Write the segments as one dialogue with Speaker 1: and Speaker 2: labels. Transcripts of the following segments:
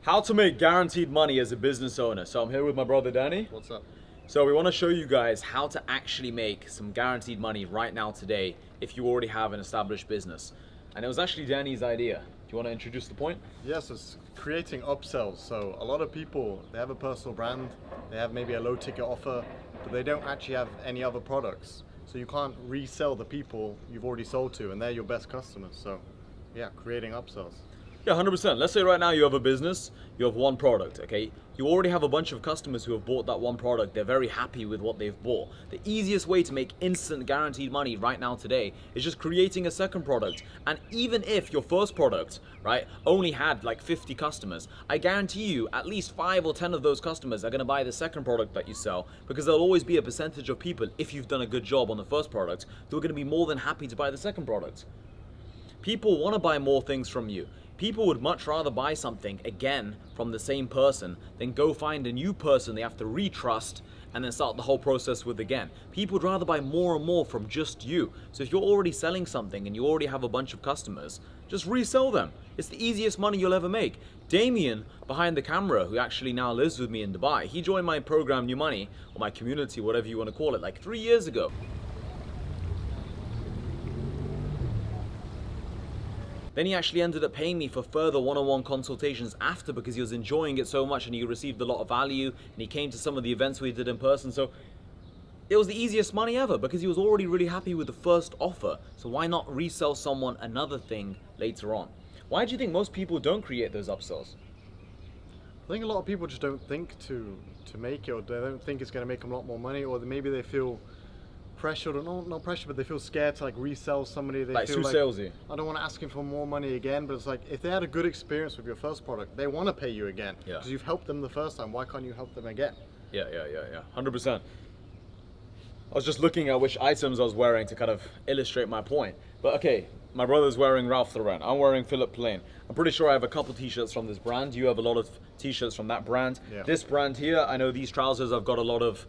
Speaker 1: How to make guaranteed money as a business owner. So I'm here with my brother Danny.
Speaker 2: What's up?
Speaker 1: So we want to show you guys how to actually make some guaranteed money right now today if you already have an established business. And it was actually Danny's idea. Do you want to introduce the point?
Speaker 2: Yes, it's creating upsells. So a lot of people, they have a personal brand, they have maybe a low ticket offer, but they don't actually have any other products. So you can't resell the people you've already sold to, and they're your best customers. So yeah, creating upsells.
Speaker 1: Yeah, 100%. Let's say right now you have a business, you have one product, okay? You already have a bunch of customers who have bought that one product. They're very happy with what they've bought. The easiest way to make instant guaranteed money right now today is just creating a second product. And even if your first product, right, only had like 50 customers, I guarantee you at least 5 or 10 of those customers are gonna buy the second product that you sell, because there'll always be a percentage of people, if you've done a good job on the first product, who are gonna be more than happy to buy the second product. People wanna buy more things from you. People would much rather buy something again from the same person than go find a new person they have to retrust and then start the whole process with again. People would rather buy more and more from just you. So if you're already selling something and you already have a bunch of customers, just resell them. It's the easiest money you'll ever make. Damien, behind the camera, who actually now lives with me in Dubai, he joined my program New Money, or my community, whatever you want to call it, like 3 years ago. Then he actually ended up paying me for further one-on-one consultations after, because he was enjoying it so much and he received a lot of value, and he came to some of the events we did in person. So it was the easiest money ever because he was already really happy with the first offer. So why not resell someone another thing later on? Why do you think most people don't create those upsells?
Speaker 2: I think a lot of people just don't think to make it, or they don't think it's going to make them a lot more money, or maybe they feel pressured, or not pressure, but they feel scared to like resell somebody. They
Speaker 1: Like
Speaker 2: feel
Speaker 1: too
Speaker 2: like,
Speaker 1: salesy.
Speaker 2: I don't want to ask him for more money again. But it's like, if they had a good experience with your first product, they want to pay you again because you've helped them the first time. Why can't you help them again?
Speaker 1: Yeah, 100%. I was just looking at which items I was wearing to kind of illustrate my point. But okay, my brother's wearing Ralph Lauren. I'm wearing Philip Plain. I'm pretty sure I have a couple t-shirts from this brand. You have a lot of t-shirts from that brand.
Speaker 2: Yeah.
Speaker 1: This brand here, I know these trousers, I've got a lot of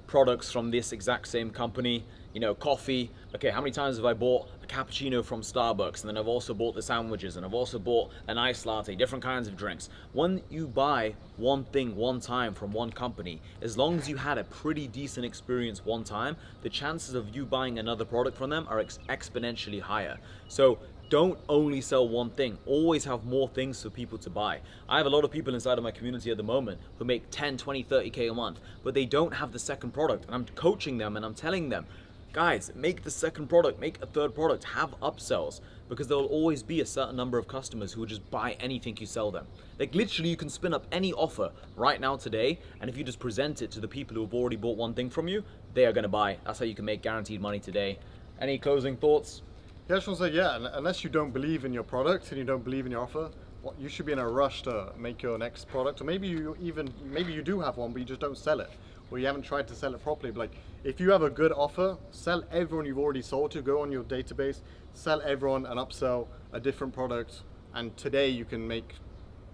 Speaker 1: products from this exact same company. You know, coffee. Okay, how many times have I bought a cappuccino from Starbucks? And then I've also bought the sandwiches, and I've also bought an iced latte, different kinds of drinks. When you buy one thing one time from one company, as long as you had a pretty decent experience one time, the chances of you buying another product from them are exponentially higher. So don't only sell one thing. Always have more things for people to buy. I have a lot of people inside of my community at the moment who make 10, 20, 30K a month, but they don't have the second product. And I'm coaching them and I'm telling them, guys, make the second product, make a third product, have upsells, because there will always be a certain number of customers who will just buy anything you sell them. Like literally you can spin up any offer right now today, and if you just present it to the people who have already bought one thing from you, they are gonna buy. That's how you can make guaranteed money today. Any closing thoughts?
Speaker 2: Yeah, I just want to say, yeah, unless you don't believe in your product and you don't believe in your offer, you should be in a rush to make your next product. Or maybe you do have one, but you just don't sell it, or you haven't tried to sell it properly. But like, if you have a good offer, sell everyone you've already sold to. Go on your database, sell everyone an upsell, a different product, and today you can make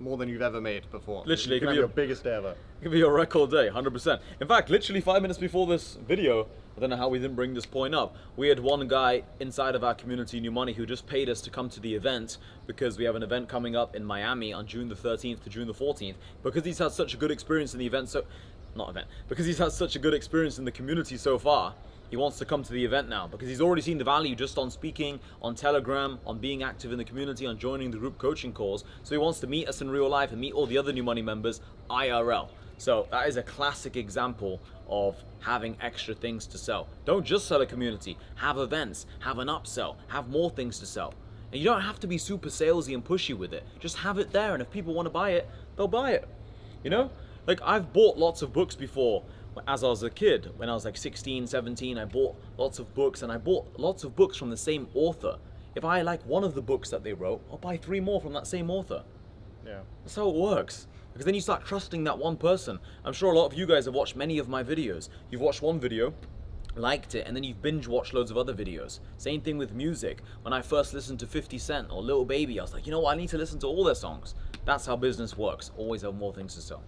Speaker 2: more than you've ever made before.
Speaker 1: Literally,
Speaker 2: you can have your biggest day ever.
Speaker 1: It could be a record day, 100%. In fact, literally 5 minutes before this video, I don't know how we didn't bring this point up, we had one guy inside of our community, New Money, who just paid us to come to the event because we have an event coming up in Miami on June the 13th to June the 14th. Because he's had such a good experience in the event, because he's had such a good experience in the community so far, he wants to come to the event now because he's already seen the value just on speaking, on Telegram, on being active in the community, on joining the group coaching calls. So he wants to meet us in real life and meet all the other New Money members IRL. So that is a classic example of having extra things to sell. Don't just sell a community, have events, have an upsell, have more things to sell. And you don't have to be super salesy and pushy with it. Just have it there, and if people want to buy it, they'll buy it. You know? Like, I've bought lots of books before. As I was a kid, when I was like 16, 17, I bought lots of books, and I bought lots of books from the same author. If I like one of the books that they wrote, I'll buy 3 more from that same author.
Speaker 2: Yeah.
Speaker 1: That's how it works. Because then you start trusting that one person. I'm sure a lot of you guys have watched many of my videos. You've watched one video, liked it, and then you've binge watched loads of other videos. Same thing with music. When I first listened to 50 Cent or Lil Baby, I was like, you know what, I need to listen to all their songs. That's how business works. Always have more things to sell.